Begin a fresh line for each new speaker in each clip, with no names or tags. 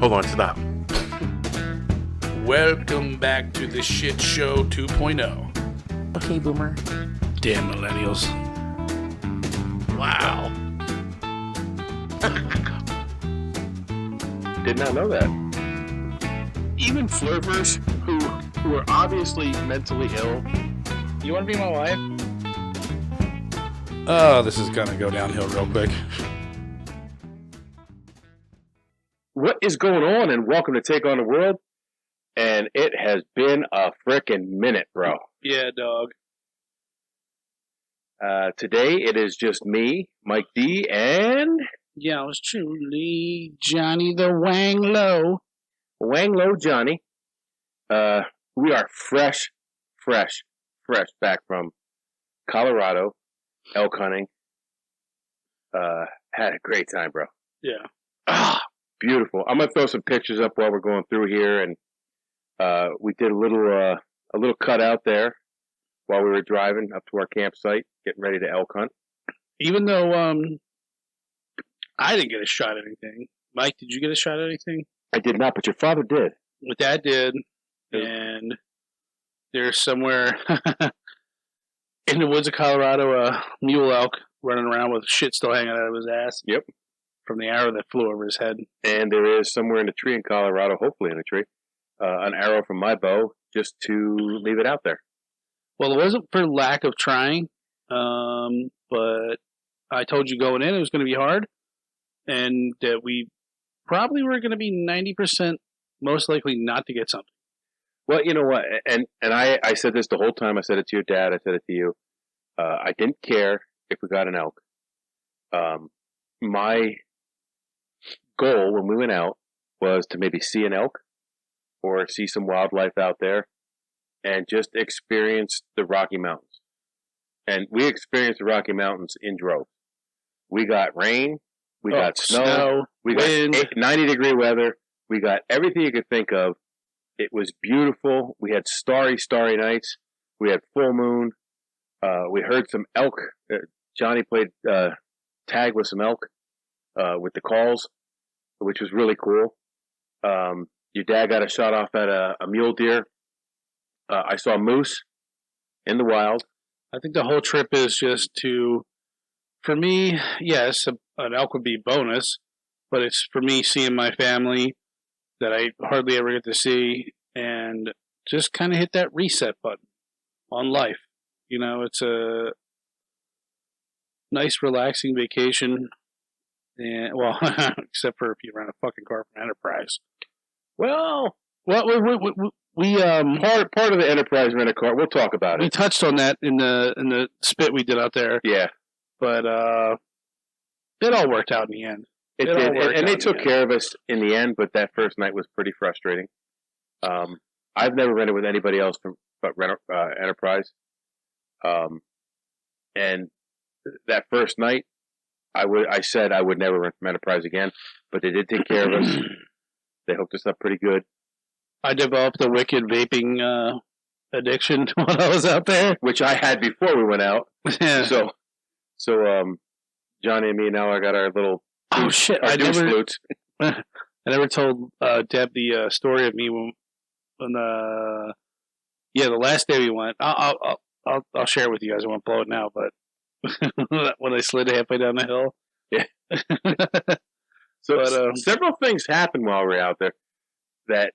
Hold on, stop. Welcome back to the Shit Show 2.0.
Okay, Boomer.
Damn millennials. Wow.
Did not know that. Even flirters who are obviously mentally ill. You want to be my wife?
Oh, this is gonna go downhill real quick.
What is going on? And welcome to Take on the World. And it has been a frickin' minute, bro.
Yeah, dog.
Today it is just me, Mike D, and
Yeah, it was truly Johnny the Wang Low.
Wang Low Johnny. We are fresh back from Colorado, elk hunting. Had a great time, bro.
Yeah.
Beautiful. I'm gonna throw some pictures up while we're going through here, and we did a little cut out there while we were driving up to our campsite, getting ready to elk hunt.
Even though I didn't get a shot at anything. Mike, did you get a shot at anything?
I did not, but your father did.
My dad did, and there's somewhere in the woods of Colorado a mule elk running around with shit still hanging out of his ass.
Yep.
From the arrow that flew over his head.
And there is somewhere in a tree in Colorado, hopefully in a tree, an arrow from my bow just to leave it out there.
Well, it wasn't for lack of trying, but I told you going in it was going to be hard, and that we probably were going to be 90% most likely not to get something.
Well, you know what? And I said this the whole time. I said it to your dad. I said it to you. I didn't care if we got an elk. My goal when we went out was to maybe see an elk or see some wildlife out there and just experience the Rocky Mountains. And we experienced the Rocky Mountains in droves. We got rain, we got snow, we
wind.
got 90-degree weather, we got everything you could think of. It was beautiful. We had starry nights. We had full moon. We heard some elk. Johnny played tag with some elk with the calls, which was really cool. Your dad got a shot off at a mule deer. I saw moose in the wild.
I think the whole trip is just to, for me, yes, an elk would be bonus, but it's for me seeing my family that I hardly ever get to see and just kind of hit that reset button on life. You know, it's a nice, relaxing vacation. And, well, except for if you rent a fucking car from Enterprise.
Well,
we
part of the Enterprise rent a car. We'll talk about it.
We touched on that in the spit we did out there.
Yeah,
but it all worked out in the end.
It did, and they took care of us in the end. But that first night was pretty frustrating. I've never rented with anybody else but Enterprise. And that first night, I said I would never rent from Enterprise again, but they did take care of us. They hooked us up pretty good.
I developed a wicked vaping addiction when I was out there,
which I had before we went out.
Yeah.
So Johnny and me now I got our little
shit. I never told Deb the story of me when the last day we went. I'll share it with you guys. I won't blow it now, but. When I slid halfway down the hill.
Yeah. Several things happened while we were out there that,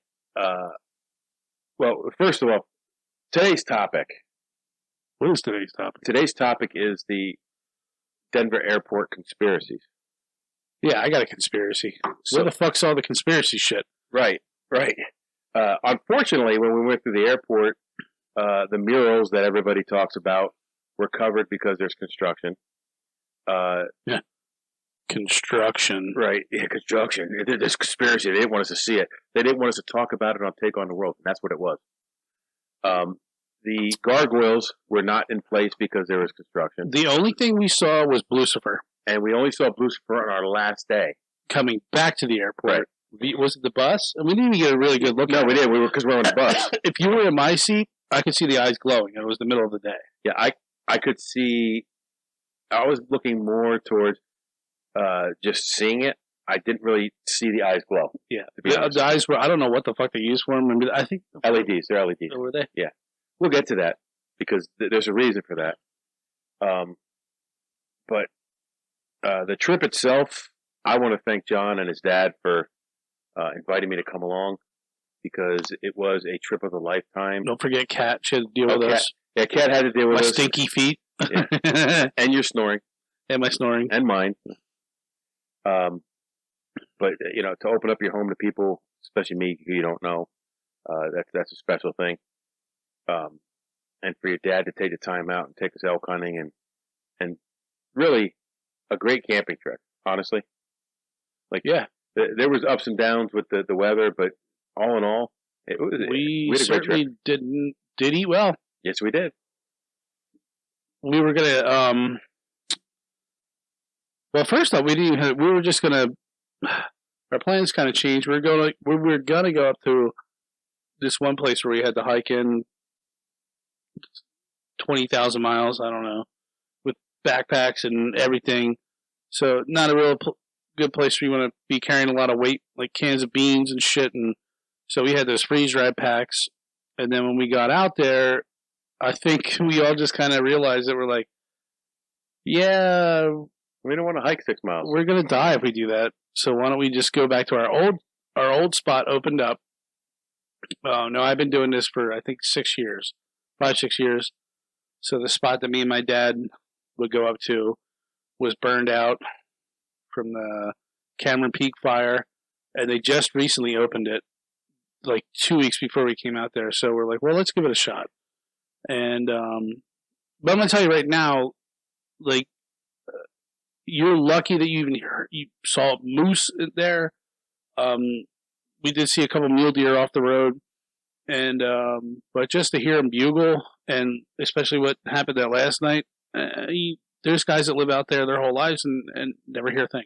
well, first of all, today's topic.
What is today's topic?
Today's topic is the Denver airport conspiracies.
Yeah, I got a conspiracy. Where the fuck's all the conspiracy shit?
Right. Unfortunately, when we went through the airport, the murals that everybody talks about were covered because there's construction.
Yeah. Construction.
Right. Yeah, construction. There's conspiracy. They didn't want us to see it. They didn't want us to talk about it on Take on the World. And that's what it was. The gargoyles were not in place because there was construction.
The only thing we saw was Lucifer.
And we only saw Lucifer on our last day.
Coming back to the airport. Right. Was it the bus? And we didn't even get a really good look at it.
No, we did. Because we were on the bus.
If you were in my seat, I could see the eyes glowing. It was the middle of the day.
Yeah, I could see. I was looking more towards just seeing it. I didn't really see the eyes glow.
Yeah,
to be honest.
the eyes were. I don't know what the fuck they used for them. I mean, I think
LEDs. They're LEDs.
Were they?
Yeah, we'll get to that because there's a reason for that. But the trip itself, I want to thank John and his dad for inviting me to come along because it was a trip of a lifetime.
Don't forget Kat. She had to deal with
Kat,
us.
Yeah, Kat had to deal with
my
us.
Stinky feet.
Yeah. And your snoring.
And my snoring.
And mine. But, to open up your home to people, especially me, who you don't know, that's a special thing. And for your dad to take the time out and take us elk hunting and really a great camping trip, honestly.
Yeah.
There was ups and downs with the weather, but all in all,
we certainly did eat well.
Yes, we did.
We were gonna well, first off, we were just gonna. Our plans kind of changed. We were gonna go up to this one place where we had to hike in 20,000 miles. I don't know, with backpacks and everything. So not a real good place where you want to be carrying a lot of weight, like cans of beans and shit. And so we had those freeze dried packs. And then when we got out there, I think we all just kind of realized that we're like, yeah,
we don't want to hike 6 miles.
We're gonna die if we do that. So why don't we just go back to our old spot opened up. Oh no, I've been doing this for I think 6 years, 5-6 years. So the spot that me and my dad would go up to was burned out from the Cameron Peak fire, and they just recently opened it, like 2 weeks before we came out there. So we're like, well, let's give it a shot. And but I'm gonna tell you right now, like, you're lucky that you saw moose there. We did see a couple mule deer off the road, and but just to hear them bugle, and especially what happened that last night, there's guys that live out there their whole lives and never hear a thing.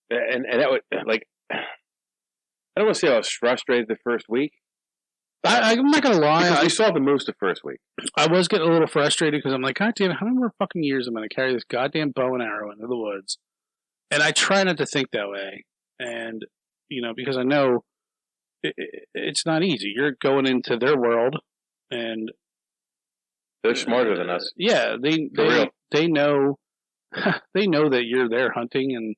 And that would, like, I don't want to say I was frustrated the first week.
I'm not gonna lie.
I saw the moose the first week.
I was getting a little frustrated because I'm like, God damn it, how many more fucking years am I gonna carry this goddamn bow and arrow into the woods? And I try not to think that way, and because I know it's not easy. You're going into their world, and
they're smarter than us.
Yeah, they know they know that you're there hunting, and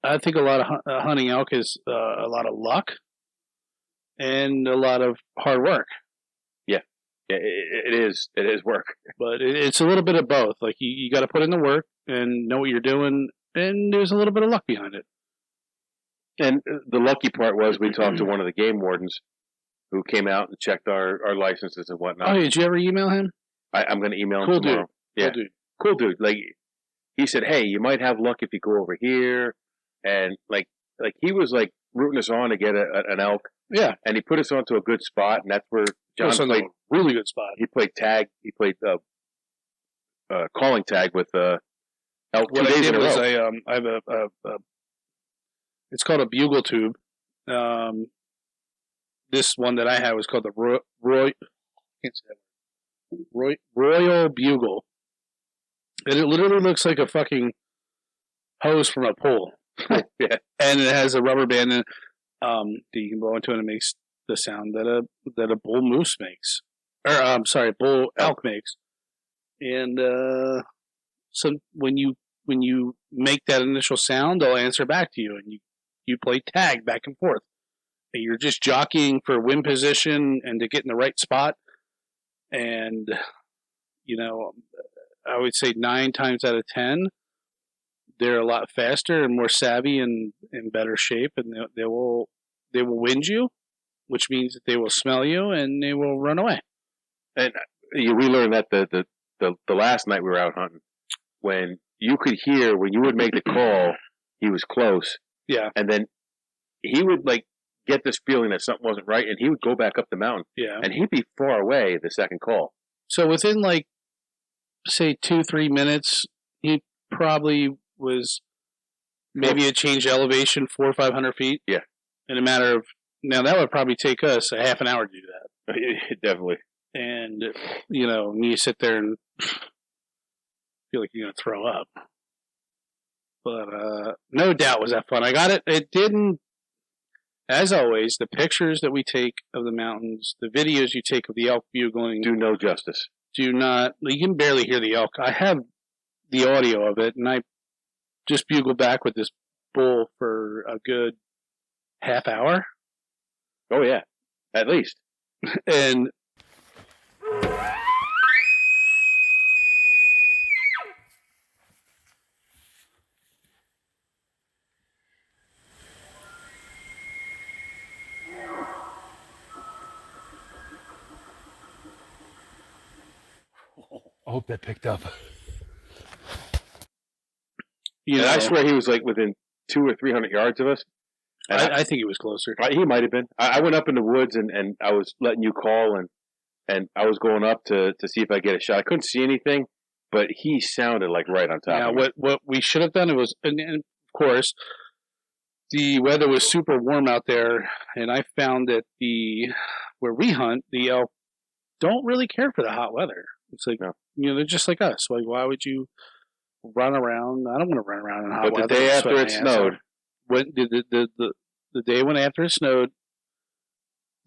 I think a lot of hunting elk is a lot of luck. And a lot of hard work.
Yeah, it is. It is work.
But it's a little bit of both. Like, you got to put in the work and know what you're doing, and there's a little bit of luck behind it.
And the lucky part was we talked to one of the game wardens who came out and checked our licenses and whatnot.
Oh, did you ever email him?
I'm going to email him
cool
tomorrow.
Dude.
Yeah.
Cool dude.
Cool dude. Like, he said, hey, you might have luck if you go over here. And, like he was, like, rooting us on to get an elk.
Yeah.
And he put us onto a good spot, and that's where John played.
A really good spot.
He played tag. He played calling tag with elk.
What I did was I have a it's called a bugle tube. This one that I had was called the Royal Bugle. And it literally looks like a fucking hose from a pool.
Yeah.
And it has a rubber band in it. That you can blow into it, and it makes the sound that a bull moose makes, or bull elk makes. And so when you make that initial sound, they'll answer back to you, and you play tag back and forth. And you're just jockeying for wind position and to get in the right spot. And I would say 9 times out of 10. They're a lot faster and more savvy and in better shape, and they will wind you, which means that they will smell you and they will run away.
And we learned that the last night we were out hunting, when you could hear when you would make the call, he was close.
Yeah,
and then he would like get this feeling that something wasn't right, and he would go back up the mountain.
Yeah,
and he'd be far away the second call.
So within like say 2-3 minutes, he probably was maybe a change elevation 400 or 500 feet.
Yeah.
In a matter of, now that would probably take us a half an hour to do that.
Definitely.
And, you sit there and feel like you're going to throw up. But no doubt was that fun. I got it. It didn't, as always, the pictures that we take of the mountains, the videos you take of the elk bugling
Do no justice.
do not, you can barely hear the elk. I have the audio of it, and I just bugled back with this bull for a good half hour.
Oh, yeah. At least.
And
I hope that picked up.
you know,
And I swear he was like within 200 or 300 yards of us. And
I think he was closer.
he might have been. I went up in the woods and I was letting you call and I was going up to see if I get a shot. I couldn't see anything, but he sounded like right on top
Now,
of me.
what we should have done, it was, and of course, the weather was super warm out there, and I found that where we hunt, the elk don't really care for the hot weather. It's like,
No.
they're just like us. Like, why would you run around? I don't want to run around in hot
But
weather.
the day after
sweat
it
my ass
snowed,
off. When the day when after it snowed,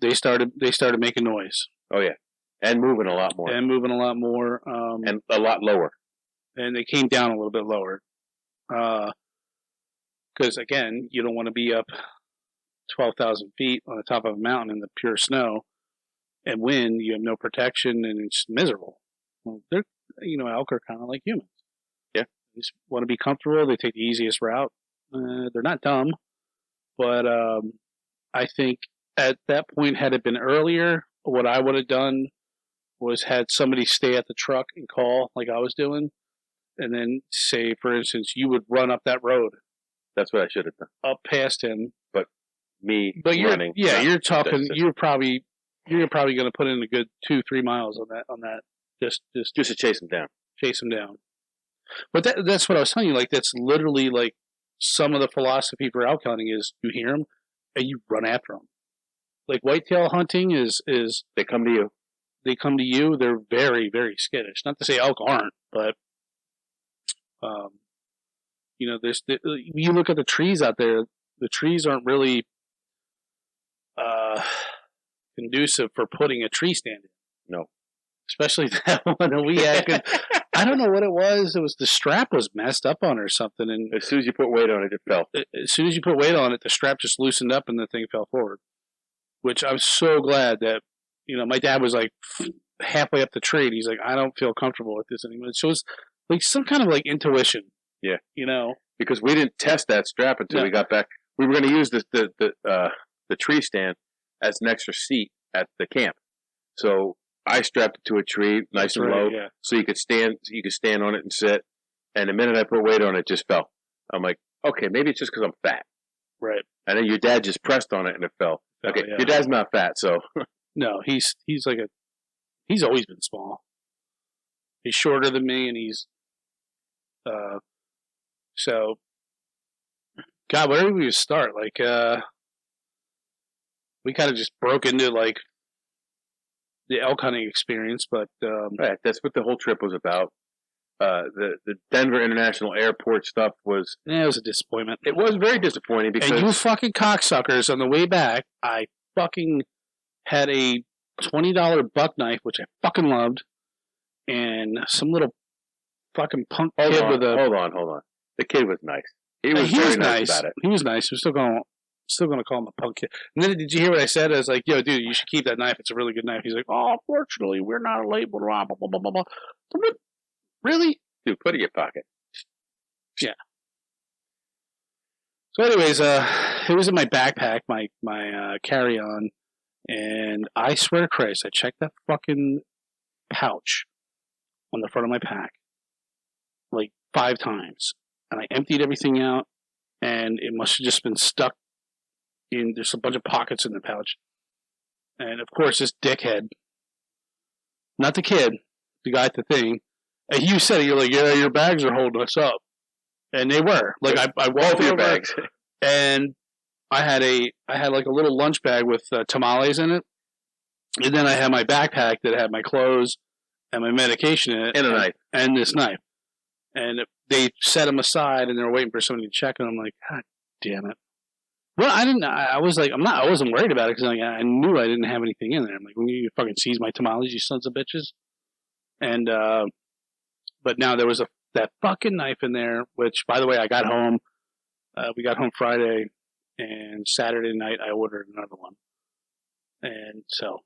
they started making noise
oh yeah, and moving a lot more
and moving a lot more,
and a lot lower.
and they came down a little bit lower. Because again, you don't want to be up 12,000 feet on the top of a mountain in the pure snow and wind. You have no protection, and it's miserable. Well, elk are kind of like humans.
Yeah,
they just want to be comfortable. They take the easiest route. They're not dumb, but I think at that point, had it been earlier, what I would have done was had somebody stay at the truck and call like I was doing, and then say, for instance, you would run up that road.
That's what I should have done.
Up past him,
But
you're
running.
you're talking. You're probably going to put in a good 2-3 miles on that. Just
just to chase him down.
chase him down. But that's what I was telling you. Like, that's literally like some of the philosophy for elk hunting is you hear them and you run after them. Like whitetail hunting is
They come to you.
they come to you. They're very, very skittish. Not to say elk aren't, but you look at the trees out there. The trees aren't really conducive for putting a tree stand in.
No.
Especially that one that we had. I don't know what it was. It was the strap was messed up on or something, and
As soon as you put weight on it, it fell.
as soon as you put weight on it, the strap just loosened up and the thing fell forward. Which I'm so glad that my dad was like halfway up the tree. And he's like, I don't feel comfortable with this anymore. So it's like some kind of like intuition.
Yeah.
Because
we didn't test that strap until we got back. We were going to use the tree stand as an extra seat at the camp. So I strapped it to a tree, nice and low, so you could stand on it and sit. And the minute I put weight on it, it just fell. I'm like, okay, maybe it's just because I'm fat.
Right.
And then your dad just pressed on it and it fell. Okay,
yeah.
Your dad's not fat, so
No, he's always been small. He's shorter than me, and he's so. God, where did we start? Like, we kind of just broke into like the elk hunting experience, but
right, that's what the whole trip was about. The Denver International Airport stuff was.
it was a disappointment.
It was very disappointing because
And you fucking cocksuckers, on the way back, I fucking had a $20 buck knife, which I fucking loved, and some little fucking punk kid with a.
Hold on. The kid was nice. He was very nice about it.
He was nice. We're still going to call him a punk kid. And then did you hear what I said? I was like, yo, dude, you should keep that knife. It's a really good knife. He's like, oh, fortunately, we're not labeled. Blah, blah, blah, blah, blah. What? Really?
Dude, put it in your pocket.
Yeah. So anyways, it was in my backpack, my carry-on, and I swear to Christ, I checked that fucking pouch on the front of my pack like 5 times, and I emptied everything out, and it must have just been stuck in. There's a bunch of pockets in the pouch, and of course, this dickhead, not the kid, the guy at the thing, and you said it. You're like, yeah, your bags are holding us up. And they were. Like, I walked over,
bags.
and I had like a little lunch bag with tamales in it. And then I had my backpack that had my clothes and my medication in it.
And a knife.
And this knife. and they set them aside, and they were waiting for somebody to check, and I'm like, God damn it. Well, I didn't. I was like, I wasn't worried about it because like, I knew I didn't have anything in there. I'm like, when you fucking seize my tamales, you sons of bitches. And but now there was that fucking knife in there. Which, by the way, I got home. We got home Friday, and Saturday night I ordered another one. And so,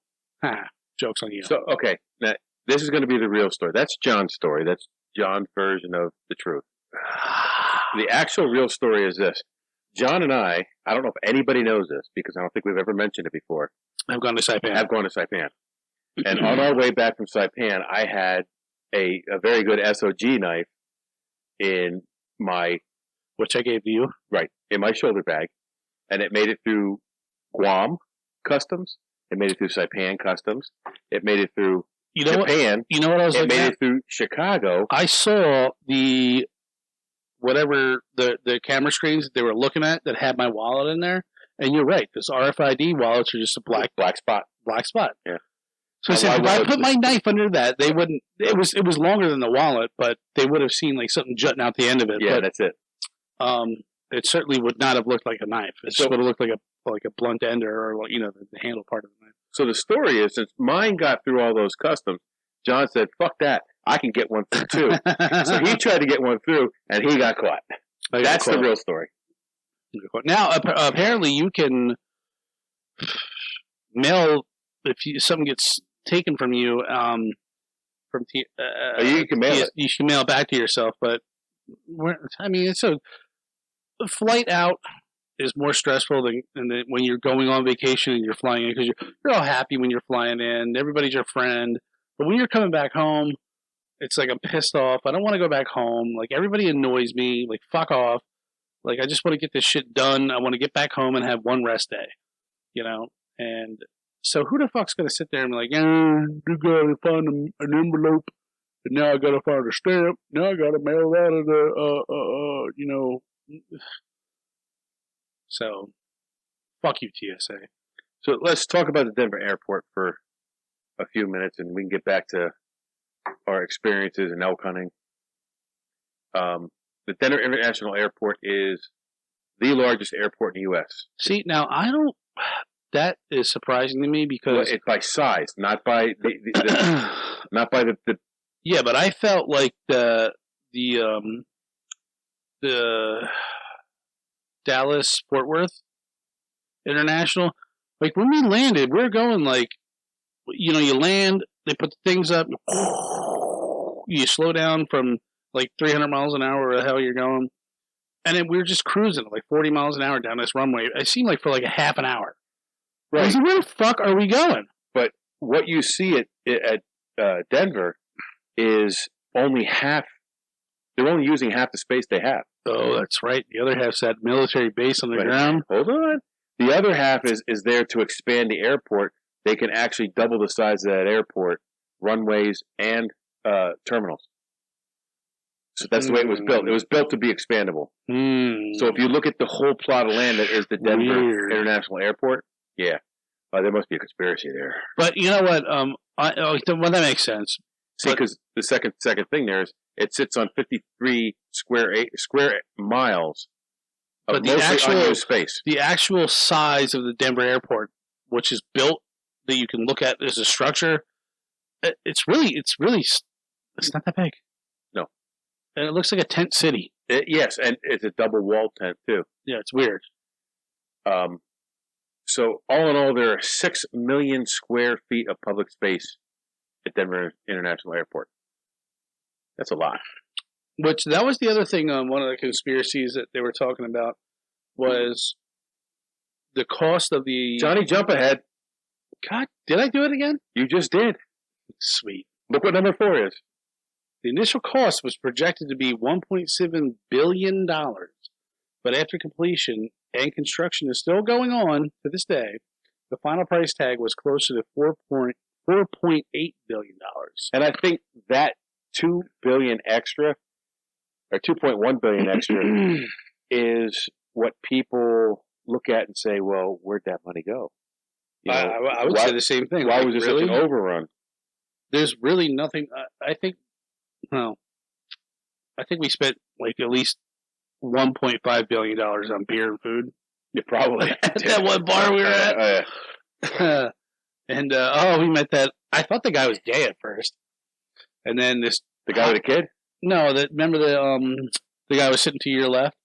joke's on you.
So okay, now this is going to be the real story. That's John's story. That's John's version of the truth. The actual real story is this. John and I don't know if anybody knows this because I don't think we've ever mentioned it before.
I've gone to Saipan.
And on our way back from Saipan, I had a very good SOG knife in my...
Which I gave to you?
Right, in my shoulder bag. And it made it through Guam Customs. It made it through Saipan Customs. It made it through Japan.
You know what I was looking at?
It made it through Chicago.
I saw the camera screens that they were looking at that had my wallet in there, and you're right. Those RFID wallets are just a black spot. Yeah. So I said, if I put my knife under that, they wouldn't. It was longer than the wallet, but they would have seen like something jutting out the end of it.
Yeah,
but,
that's it.
It certainly would not have looked like a knife. It just would have looked like a blunt ender, or the handle part of the knife.
So the story is, since mine got through all those customs, John said, "Fuck that! I can get one through too." So he tried to get one through, and he got caught. That's the real story.
Now, apparently, you can mail if something gets taken from you.
You can mail it.
You can mail it back to yourself, but it's a flight out is more stressful than when you're going on vacation and you're flying in, because you're all happy when you're flying in. Everybody's your friend, but when you're coming back home, it's like I'm pissed off. I don't want to go back home. Like, everybody annoys me. Like, fuck off. Like, I just want to get this shit done. I want to get back home and have one rest day, And so who the fuck's gonna sit there and be like, you gotta find an envelope, and now I gotta find a stamp. Now I gotta mail that to So, fuck you, TSA.
So let's talk about the Denver airport for a few minutes, and we can get back to our experiences in elk hunting. The Denver International Airport is the largest airport in the U.S.
See, now that is surprising to me because
it's by size, not by the.
Yeah, but I felt like the Dallas Fort Worth International, like when we landed, we were going like, you land, they put the things up, you slow down from like 300 miles an hour, or the hell you're going, and then we were just cruising like 40 miles an hour down this runway. It seemed like for like a half an hour. Right. I was like, where the fuck are we going?
But what you see at Denver is only half. They're only using half the space they have.
Oh, that's right. The other half's that military base on the ground.
Hold on. The other half is there to expand the airport. They can actually double the size of that airport, runways, and terminals. So that's the way it was built. It was built to be expandable. So if you look at the whole plot of land that is the Denver International Airport, yeah, there must be a conspiracy there.
But you know what? Well, that makes sense.
See, because the second thing there is it sits on 53 square miles of mostly unused space.
The actual size of the Denver airport, which is built that you can look at as a structure, it's not that big.
No,
and it looks like a tent city.
Yes, and it's a double wall tent too.
Yeah, it's weird.
So all in all, there are 6 million square feet of public space at Denver International Airport. That's a lot.
Which, that was the other thing, one of the conspiracies that they were talking about was the cost of the...
Johnny, jump ahead.
God, did I do it again?
You just did.
Sweet.
Look what number 4 is.
The initial cost was projected to be $1.7 billion, but after completion, and construction is still going on to this day, the final price tag was closer to $4.8 billion.
And I think that $2 billion extra, or $2.1 billion extra, is what people look at and say, well, where'd that money go?
I would say the same thing.
Why was it such an overrun?
There's really nothing. I think, well, I think we spent like at least $1.5 billion on beer and food.
Yeah, probably.
At that one bar we were at.
Yeah.
And we met that. I thought the guy was gay at first, and then
the guy with a kid.
No, remember the guy was sitting to your left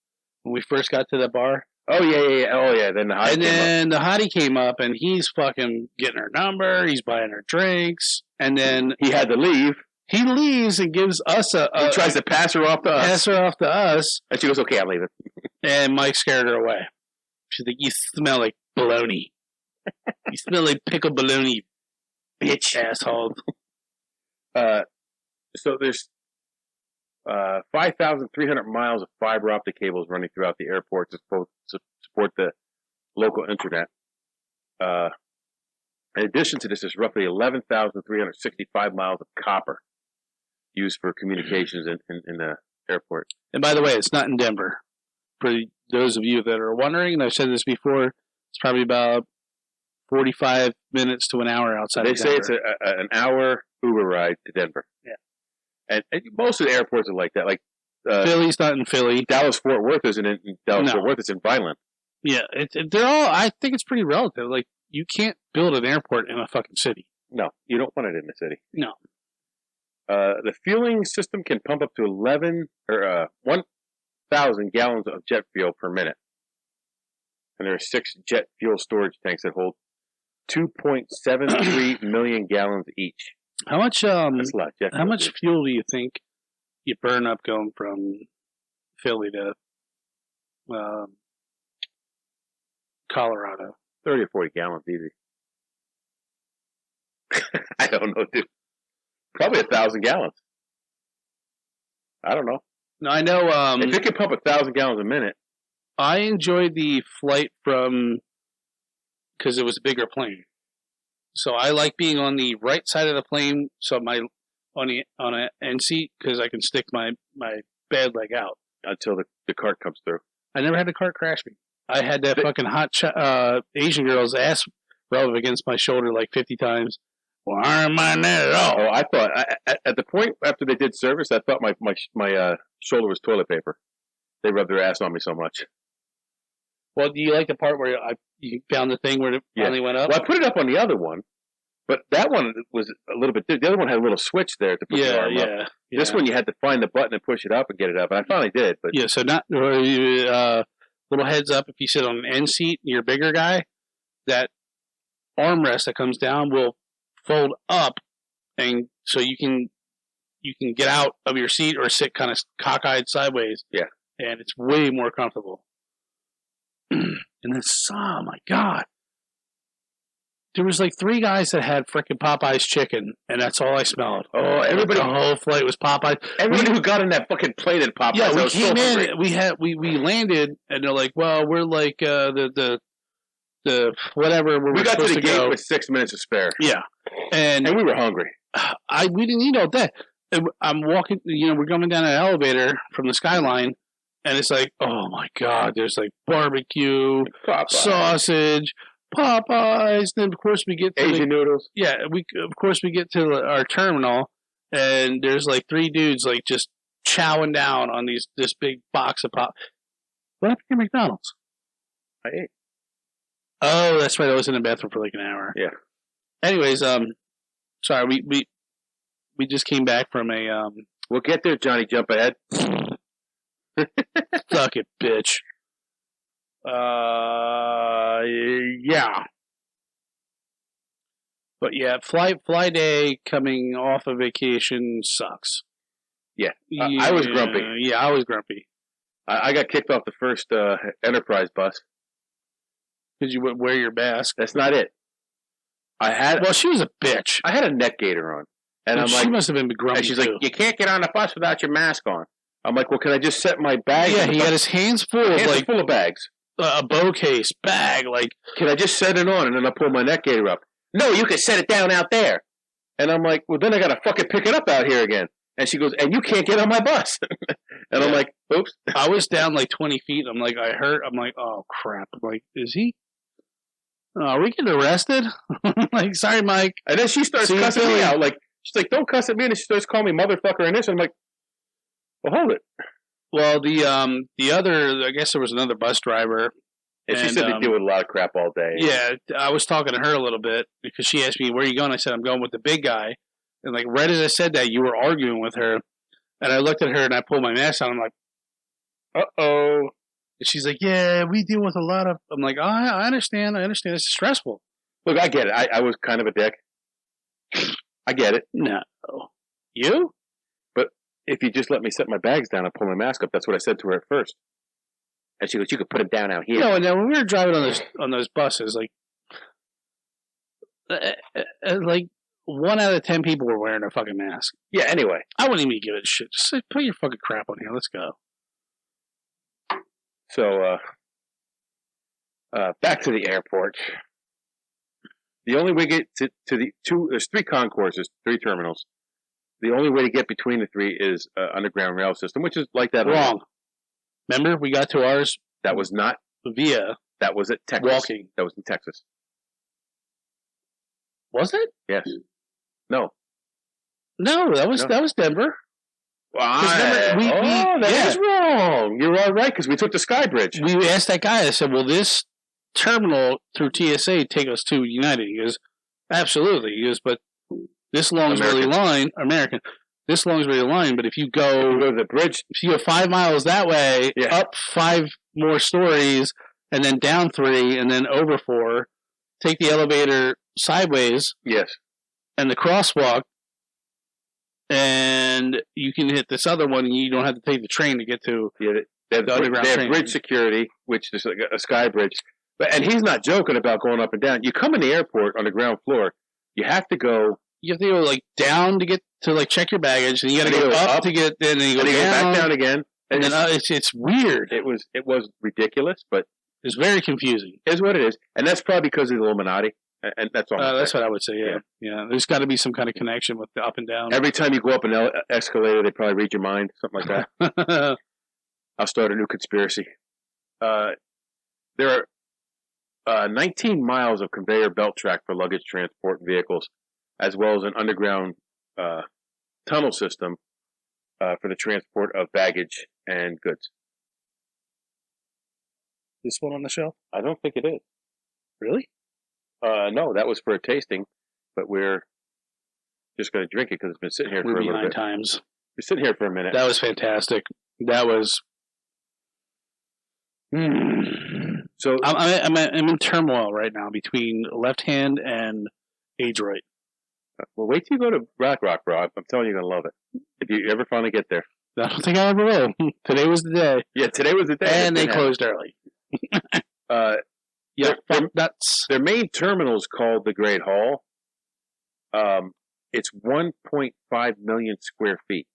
when we first got to the bar.
Oh yeah. Oh yeah. Then the
hottie came up, and he's fucking getting her number. He's buying her drinks, and then
he had to leave.
He leaves and gives us he
tries to pass her off to us. And she goes, "Okay, I'm leaving."
And Mike scared her away. She's like, "You smell like bologna. You smell like pickled bologna, bitch, asshole."
So there's 5,300 miles of fiber optic cables running throughout the airport to support the local internet. In addition to this, there's roughly 11,365 miles of copper used for communications in the airport.
And by the way, it's not in Denver. For those of you that are wondering, and I've said this before, it's probably about 45 minutes to an hour outside of Denver.
They say it's an hour Uber ride to Denver.
Yeah.
And most of the airports are like that. Like
Philly's not in Philly.
Dallas-Fort Worth isn't in Dallas-Fort Worth. It's in Vineland.
Yeah, they're all. I think it's pretty relative. Like, you can't build an airport in a fucking city.
No, you don't want it in the city.
No.
The fueling system can pump up to 1,000 gallons of jet fuel per minute. And there are 6 jet fuel storage tanks that hold 2.73 million gallons each.
How much?
That's a lot of jet fuel.
How much fuel do you think you burn up going from Philly to Colorado?
30 or 40 gallons, easy. I don't know, dude. Probably 1,000 gallons. I don't know.
No, I know.
If it can pump 1,000 gallons a minute.
I enjoyed the flight because it was a bigger plane. So I like being on the right side of the plane, so on an end seat, because I can stick my bad leg out
until the cart comes through.
I never had the cart crash me. I had that fucking hot Asian girl's ass rub against my shoulder like 50 times. Well, I don't mind that at all.
Oh, I thought at the point after they did service, I thought my shoulder was toilet paper. They rubbed their ass on me so much.
Well, do you like the part where you found the thing where it finally went up?
Well, I put it up on the other one, but that one was a little bit. The other one had a little switch there to put the arm up. Yeah. This one you had to find the button and push it up and get it up, and I finally did. But
yeah, so not little heads up, if you sit on an end seat and you're a bigger guy, that armrest that comes down will fold up, and so you can get out of your seat or sit kind of cockeyed sideways.
Yeah,
and it's way more comfortable. And then, oh my god, there was like 3 guys that had frickin' Popeye's chicken, and that's all I smelled. Oh, everybody, the whole flight was Popeye.
Everybody who got in that fucking plane at Popeyes.
Yeah, we came in. We landed, and they're like, "Well, we're like the whatever."
We got to the gate with 6 minutes to spare.
Yeah, and
we were hungry.
We didn't eat all day. I'm walking. We're coming down an elevator from the skyline, and it's like, oh my god, there's like barbecue, sausage. Popeyes. Then of course we get to
Asian noodles.
Yeah, we get to our terminal, and there's like 3 dudes like just chowing down on this big box of pop. What happened to McDonald's?
I ate.
Oh, that's right. I was in the bathroom for like an hour.
Yeah.
Anyways, sorry, we just came back from a
We'll get there, Johnny. Jump ahead.
Suck it, bitch. Yeah. But yeah, fly day coming off of vacation sucks.
Yeah. I was grumpy.
Yeah, I was grumpy.
I got kicked off the first Enterprise bus.
Because you wouldn't wear your mask.
That's not it.
Well, she was a bitch.
I had a neck gaiter on. And I'm
she
like,
must have been grumpy.
And she's like, you can't get on the bus without your mask on. I'm like, well, can I just set my bag?
Yeah, he had his hands full
of bags.
A bow case, bag, like.
Can I just set it on and then I pull my neck gaiter up? No, you can set it down out there. And I'm like, well, then I got to fucking pick it up out here again. And she goes, and you can't get on my bus. And I'm like, oops.
I was down like 20 feet. I'm like, I hurt. I'm like, oh, crap. I'm like, is he? Are we getting arrested? I'm like, sorry, Mike.
And then she starts cussing me out. Like, she's like, don't cuss at me. And she starts calling me motherfucker and this. And I'm like, Well, hold it.
Well, the other, I guess there was another bus driver.
And she said they deal with a lot of crap all day.
Yeah, I was talking to her a little bit because she asked me, "Where are you going?" I said, "I'm going with the big guy." And like right as I said that, you were arguing with her, and I looked at her and I pulled my mask on. I'm like, "Uh-oh." And she's like, "Yeah, we deal with a lot of." I'm like, I understand. It's stressful."
Look, I get it. I was kind of a dick. I get it.
No, you.
But if you just let me set my bags down and pull my mask up, that's what I said to her at first. And she goes, "You could put it down out here."
No, and then when we were driving on those buses, like 1 out of 10 people were wearing a fucking mask.
Yeah. Anyway,
I wouldn't even give it a shit. Just say, put your fucking crap on here. Let's go.
so back to the airport. The only way to get to the there's 3 concourses, 3 terminals. The only way to get between the 3 is underground rail system, which is like that.
Wrong. Remember, we got to ours.
That was not
via.
That was at Texas.
Walking.
That was in Texas.
Was it?
Yes. No.
No, that was Denver.
That is wrong. You're all right because we took the Sky Bridge.
We asked that guy. I said, "Will this terminal through TSA take us to United?" He goes, "Absolutely." He goes, "But this Longsbury line, American. This Longsbury line. But if you go
to the bridge,
if you go 5 miles that way, up 5 more stories, and then down 3, and then over 4, take the elevator sideways."
Yes.
And the crosswalk, and you can hit this other one, and you don't have to take the train to get to
the underground train. Bridge security, which is like a Sky Bridge. And he's not joking about going up and down. You come in the airport on the ground floor, you have to go.
You have to go like down to get to like check your baggage, and you got to go up to get. Then you go
back down again,
and then it's weird.
It was ridiculous, but
it's very confusing.
Is what it is, and that's probably because of the Illuminati. And that's all.
That's what I would say. Yeah. There's got to be some kind of connection with the up and down.
Every time you go up an escalator, they probably read your mind, something like that. I'll start a new conspiracy. There are 19 miles of conveyor belt track for luggage transport vehicles, as well as an underground tunnel system for the transport of baggage and goods.
This one on the shelf?
I don't think it is.
Really?
No, that was for a tasting, but we're just going to drink it because it's been sitting here for a little bit.
Times.
We're sitting here for a minute.
That was fantastic. That was. So I'm in turmoil right now between Left Hand and Adroit.
Well, wait till you go to Rock, bro. I'm telling you, you're going to love it. If you ever finally get there.
I don't think I ever will. Today was the day.
Yeah, today was the day.
And they closed early. Yeah, that's
their main terminal is called the Great Hall. It's 1.5 million square feet.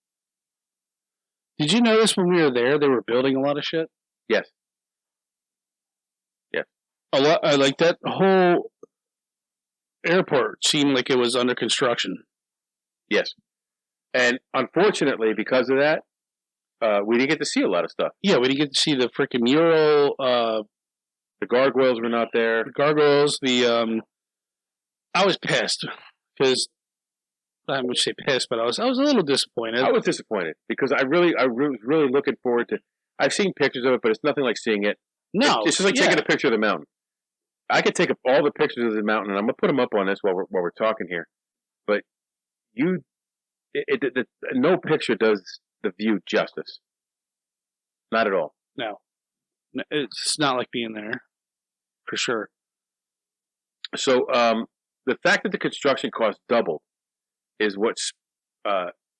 Did you notice when we were there, they were building a lot of shit?
Yes. Yes.
A lot. Like that whole airport seemed like it was under construction.
Yes. And unfortunately, because of that, we didn't get to see a lot of stuff.
Yeah, we didn't get to see the freaking mural.
The gargoyles were not there.
The gargoyles. I was pissed because I would say pissed, but I was a little disappointed.
I was disappointed because I was really looking forward to. I've seen pictures of it, but it's nothing like seeing it.
No,
it's just like taking a picture of the mountain. I could take up all the pictures of the mountain, and I'm gonna put them up on this while we're talking here. But no picture does the view justice. Not at all.
No, it's not like being there, for sure.
So the fact that the construction cost doubled is what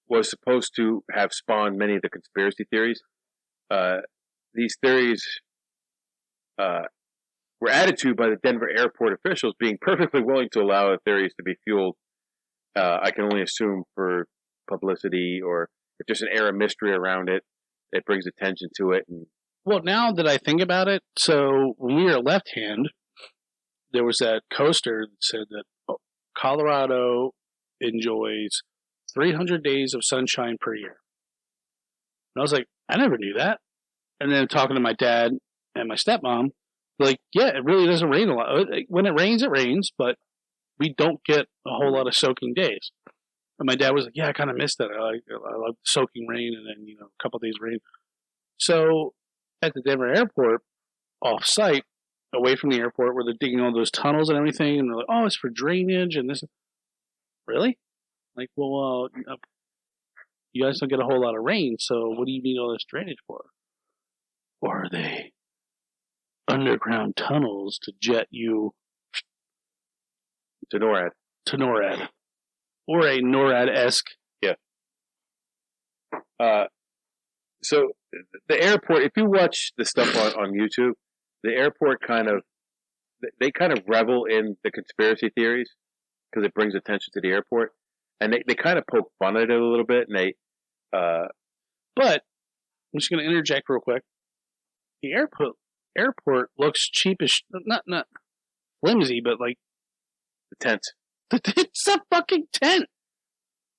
was supposed to have spawned many of the conspiracy theories. These theories were added to by the Denver airport officials being perfectly willing to allow the theories to be fueled, I can only assume, for publicity, or if there's an air of mystery around it, it brings attention to it. And
well, now that I think about it, so when we were at Left Hand, there was that coaster that said that Colorado enjoys 300 days of sunshine per year. And I was like, I never knew that. And then talking to my dad and my stepmom, like, yeah, it really doesn't rain a lot. When it rains, but we don't get a whole lot of soaking days. And my dad was like, "Yeah, I kind of missed that. I like soaking rain, and then a couple of days rain." So at the Denver airport, off site, away from the airport, where they're digging all those tunnels and everything, and they're like, "Oh, it's for drainage and this." Really? Like, well, you guys don't get a whole lot of rain, so what do you need all this drainage for? Or are they underground tunnels to jet you
To NORAD.
to NORAD? Or a NORAD-esque.
Yeah. So the airport, if you watch the stuff on YouTube, the airport they kind of revel in the conspiracy theories because it brings attention to the airport. And they kind of poke fun at it a little bit. And
But I'm just going to interject real quick. The airport looks cheapish, not flimsy, but like
the tents.
it's a fucking tent.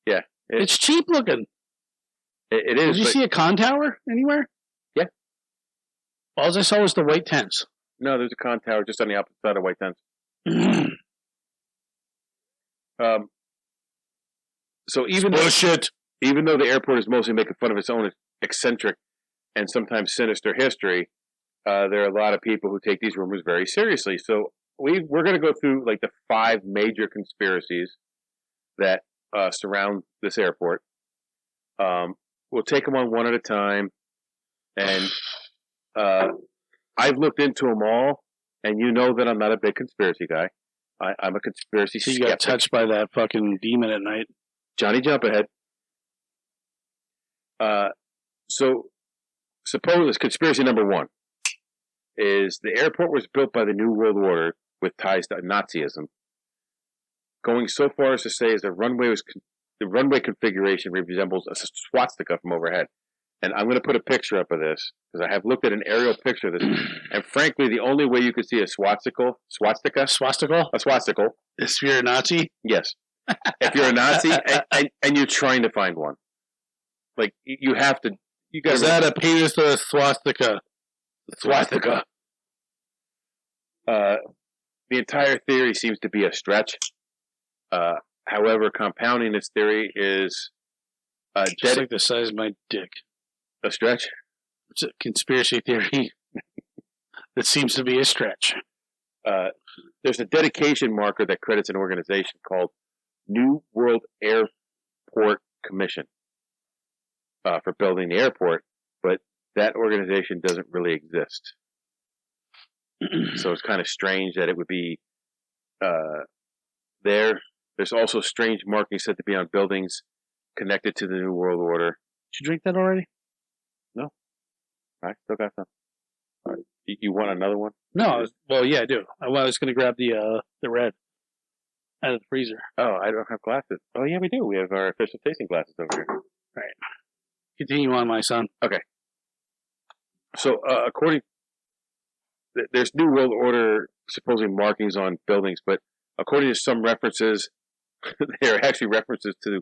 Yeah.
It's cheap looking.
It is.
Did you see a con tower anywhere?
Yeah.
All I saw was the white tents.
No, there's a con tower just on the opposite side of white tents. So even though the airport is mostly making fun of its own eccentric and sometimes sinister history, there are a lot of people who take these rumors very seriously. So we're going to go through like the 5 major conspiracies that surround this airport. We'll take them on one at a time, and I've looked into them all, and you know that I'm not a big conspiracy guy. I'm a conspiracy skeptic.
You got touched by that fucking demon at night.
Johnny Jump Ahead. So suppose conspiracy number 1 is the airport was built by the New World Order with ties to Nazism, going so far as to say the runway configuration resembles a swastika from overhead. And I'm going to put a picture up of this because I have looked at an aerial picture of this, and frankly, the only way you could see a swastika,
If you're a Nazi,
yes. If you're a Nazi and you're trying to find one, like you have to.
Is that a penis or a swastika?
Swastika. The entire theory seems to be a stretch. However, compounding this theory is
just like the size of my dick.
A stretch?
It's a conspiracy theory that seems to be a stretch.
There's a dedication marker that credits an organization called New World Airport Commission for building the airport, but that organization doesn't really exist. So it's kind of strange that it would be there. There's also strange markings said to be on buildings connected to the New World Order.
Did you drink that already?
No. I still got some. All right. You want another one?
No. Well, yeah, I do. I was going to grab the red out of the freezer.
Oh, I don't have glasses. Oh, yeah, we do. We have our official tasting glasses over here.
All right. Continue on, my son.
Okay. So, there's New World Order supposedly markings on buildings, but according to some references, there are actually references to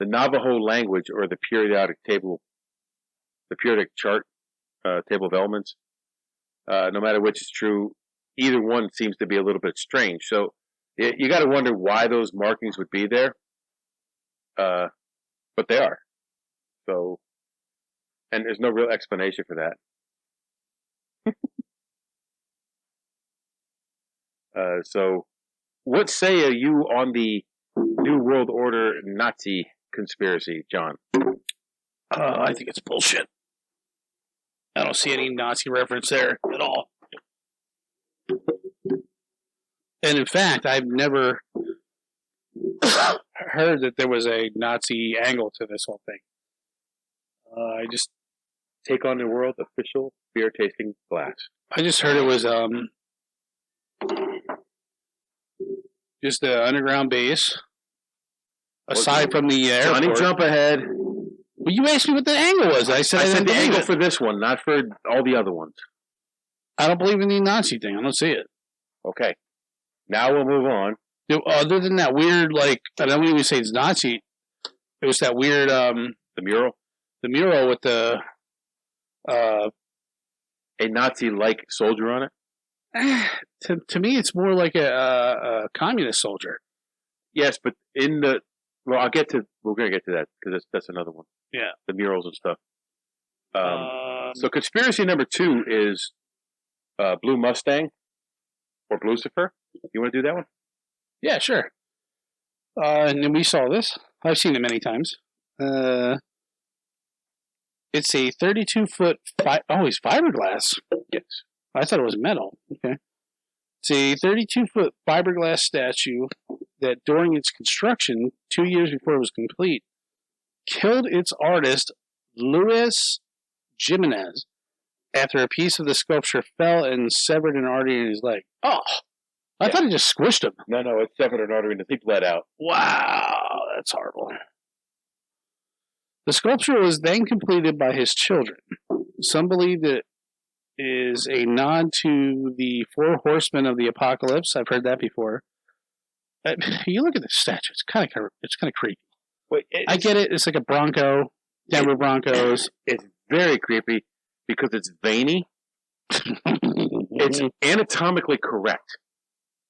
the Navajo language or the periodic chart table of elements. No matter which is true, either one seems to be a little bit strange. So you got to wonder why those markings would be there, but they are. So, and there's no real explanation for that. So, what say you on the New World Order Nazi conspiracy, John?
I think it's bullshit. I don't see any Nazi reference there at all. And in fact, I've never heard that there was a Nazi angle to this whole thing. I just
take on the world official beer tasting glass.
I just heard it was just the underground base. Aside from the airport.
Johnny Jump Ahead.
Well, you asked me what the angle was. I said
the angle for this one, not for all the other ones.
I don't believe in the Nazi thing. I don't see it.
Okay. Now we'll move on.
Other than that weird, like, I don't even say it's Nazi. It was that weird,
the mural?
The mural with the,
a Nazi-like soldier on it?
To me, it's more like a communist soldier.
Yes, but in the Well, we're going to get to that because that's another one.
Yeah.
The murals and stuff. So conspiracy number 2 is Blue Mustang or Lucifer. You want to do that one?
Yeah, sure. And then we saw this. I've seen it many times. It's a 32-foot. It's fiberglass.
Yes.
I thought it was metal. Okay. It's a 32-foot fiberglass statue that, during its construction, 2 years before it was complete, killed its artist, Luis Jimenez, after a piece of the sculpture fell and severed an artery in his leg. Oh, I thought it just squished him.
No, it severed an artery and the thing bled out.
Wow, that's horrible. The sculpture was then completed by his children. Some believe it is a nod to the 4 horsemen of the apocalypse. I've heard that before. You look at the statue; it's kind of creepy.
Wait,
I get it. It's like a Bronco, Denver Broncos.
It's very creepy because it's veiny. It's anatomically correct.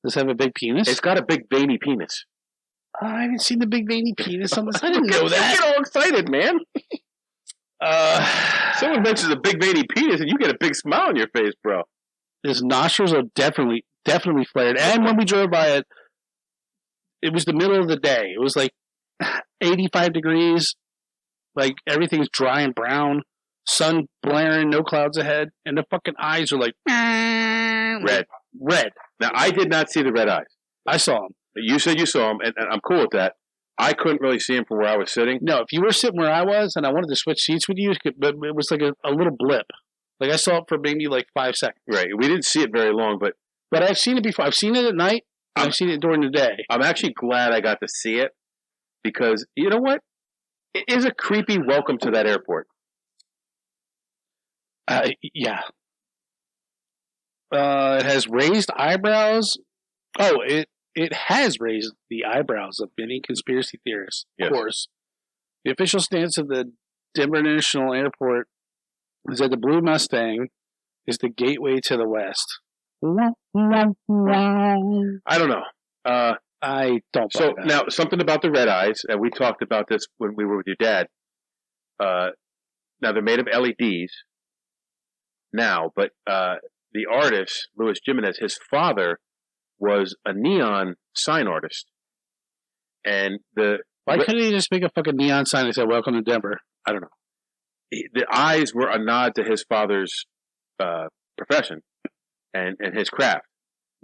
Does it have a big penis?
It's got a big veiny penis.
I haven't seen the big veiny penis on this. I didn't know that.
You get all excited, man. Someone mentions a big veiny penis and you get a big smile on your face, bro.
His nostrils are definitely flared. And when we drove by it, it was the middle of the day. It was like 85 degrees. Like everything's dry and brown. Sun blaring, no clouds ahead. And the fucking eyes are like red.
Now, I did not see the red eyes.
I saw them.
You said you saw them, and I'm cool with that. I couldn't really see them from where I was sitting.
No, if you were sitting where I was and I wanted to switch seats with you, but it was like a little blip. Like I saw it for maybe like 5 seconds.
Right. We didn't see it very long, but
I've seen it before. I've seen it at night. I've seen it during the day.
I'm actually glad I got to see it because, you know what? It is a creepy welcome to that airport.
Yeah. It has raised eyebrows. Oh, it has raised the eyebrows of many conspiracy theorists, of course. The official stance of the Denver International Airport is that the Blue Mustang is the gateway to the West.
I don't know.
I don't.
So now, something about the red eyes, and we talked about this when we were with your dad. Now they're made of LEDs now, but the artist Luis Jimenez, his father was a neon sign artist, and
why couldn't he just make a fucking neon sign and say "Welcome to Denver"?
I don't know. The eyes were a nod to his father's profession and his craft,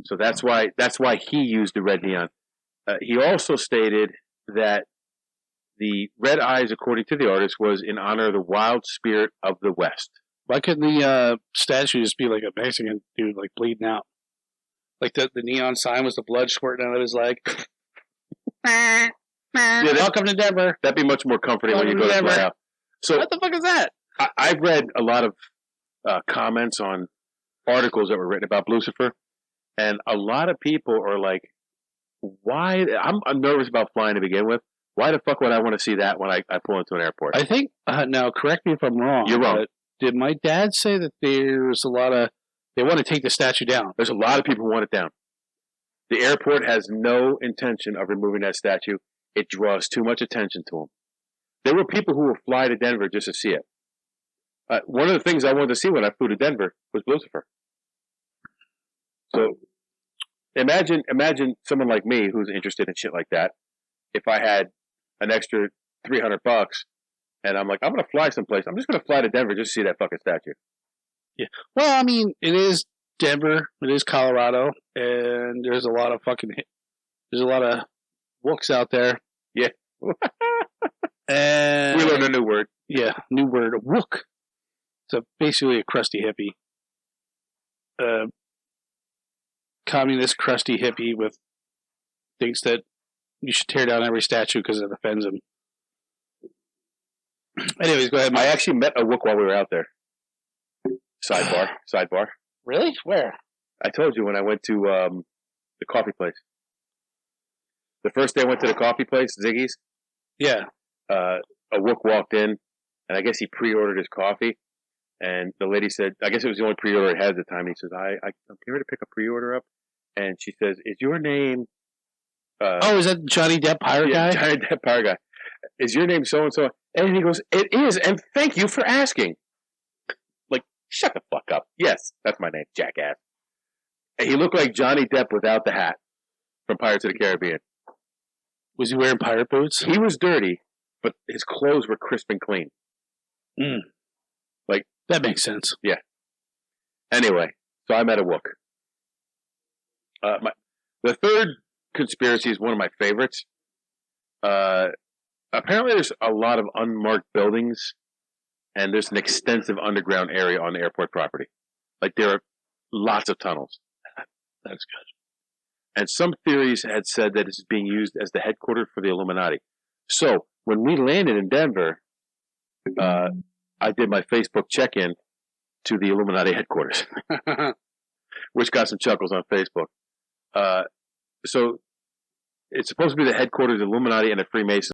so that's why he used the red neon. He also stated that the red eyes, according to the artist, was in honor of the wild spirit of the West.
Why couldn't the statue just be like a Mexican dude, like bleeding out? Like the neon sign was the blood squirting out of his leg.
Yeah,
welcome to Denver.
That'd be much more comforting when you go to fly out. So
what the fuck is that?
I've read a lot of comments on articles that were written about Lucifer, and a lot of people are like, "Why?" I'm nervous about flying to begin with. Why the fuck would I want to see that when I pull into an airport?
I think now, correct me if I'm wrong.
You're wrong.
Did my dad say that there's a lot of they want to take the statue down?
There's a lot of people who want it down. The airport has no intention of removing that statue. It draws too much attention to them. There were people who would fly to Denver just to see it. One of the things I wanted to see when I flew to Denver was Lucifer. So imagine someone like me who's interested in shit like that. If I had an extra $300 and I'm like, I'm going to fly someplace. I'm just going to fly to Denver just to see that fucking statue.
Yeah. Well, I mean, it is Denver. It is Colorado. And there's a lot of wooks out there.
Yeah.
And
we learned a new word.
Yeah, new word, wook. It's basically a crusty hippie. Communist crusty hippie with thinks that you should tear down every statue because it offends him. Anyways, go ahead, Mike.
I actually met a wook while we were out there. Sidebar.
Really? Where?
I told you when I went to the coffee place. The first day I went to the coffee place, Ziggy's.
Yeah.
A wook walked in, and I guess he pre-ordered his coffee. And the lady said, I guess it was the only pre-order it had at the time. He says, I'm here to pick a pre-order up. And she says, is your name
Is that Johnny Depp pirate guy?
Johnny Depp pirate guy. Is your name so and so? And he goes, "It is, and thank you for asking." Like, shut the fuck up. Yes, that's my name, jackass. And he looked like Johnny Depp without the hat from Pirates of the Caribbean.
Was he wearing pirate boots?
He was dirty, but his clothes were crisp and clean. Like,
that makes sense.
Yeah. Anyway, so I met a Wook. The third conspiracy is one of my favorites. Apparently, there's a lot of unmarked buildings, and there's an extensive underground area on the airport property. Like, there are lots of tunnels.
That's good.
And some theories had said that it's being used as the headquarters for the Illuminati. So, when we landed in Denver, I did my Facebook check-in to the Illuminati headquarters, which got some chuckles on Facebook. So, it's supposed to be the headquarters of the Illuminati and the Freemasons.